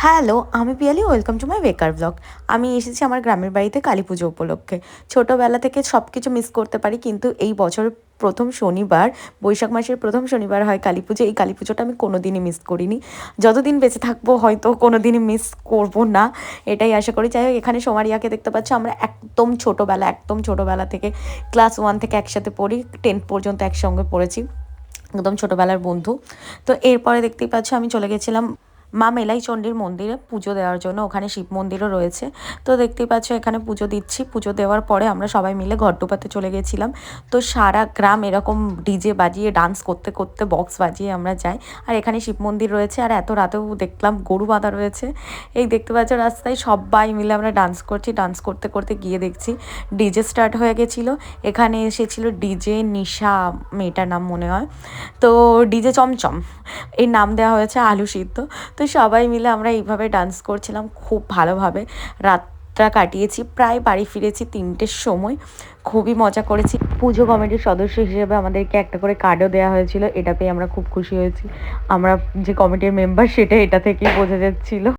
Hello, আমি Piyali. Welcome to my বেকার blog. আমি এসেছি আমার গ্রামের বাড়িতে কালীপুজো উপলক্ষে। ছোটোবেলা থেকে সব কিছু মিস করতে পারি, কিন্তু এই বছরের প্রথম শনিবার, বৈশাখ মাসের প্রথম শনিবার হয় কালীপুজো। এই কালীপুজোটা আমি কোনো দিনই মিস করিনি। যতদিন বেঁচে থাকবো হয়তো কোনো দিনই মিস করব না, এটাই আশা করি। যাই হোক, এখানে সোমারিয়াকে দেখতে পাচ্ছ। আমরা একদম ছোটোবেলা থেকে ক্লাস 1 থেকে একসাথে পড়ি, 10 পর্যন্ত একসঙ্গে পড়েছি, একদম ছোটোবেলার বন্ধু। তো এরপরে দেখতেই পাচ্ছ আমি চলে গেছিলাম মা মেলাই চণ্ডীর মন্দিরে পুজো দেওয়ার জন্য। ওখানে শিব মন্দিরও রয়েছে। তো দেখতেই পাচ্ছ এখানে পুজো দিচ্ছি। পুজো দেওয়ার পরে আমরা সবাই মিলে ঘটডুবাতে চলে গেছিলাম। তো সারা গ্রাম এরকম ডিজে বাজিয়ে ডান্স করতে করতে, বক্স বাজিয়ে আমরা যাই। আর এখানে শিব মন্দির রয়েছে, আর এত রাতেও দেখলাম গরু বাঁধা রয়েছে। এই দেখতে পাচ্ছ রাস্তায় সবাই মিলে আমরা ডান্স করছি। ডান্স করতে করতে গিয়ে দেখছি ডিজে স্টার্ট হয়ে গেছিলো। এখানে এসেছিলো ডিজে নিশা, মেয়েটার নাম মনে হয়। তো ডিজে চমচম, এই নাম দেওয়া হয়েছে আলু সিদ্ধ। তো সবাই মিলে আমরা এইভাবে ডান্স করছিলাম, খুব ভালোভাবে রাতটা কাটিয়েছি। প্রায় বাড়ি ফিরেছি 3টের সময়। খুবই মজা করেছি। পুজো কমিটির সদস্য হিসেবে আমাদেরকে একটা করে কার্ডও দেওয়া হয়েছিল। এটা পেয়ে আমরা খুব খুশি হয়েছি। আমরা যে কমিটির মেম্বার সেটা এটা থেকেই বোঝা যাচ্ছিলো।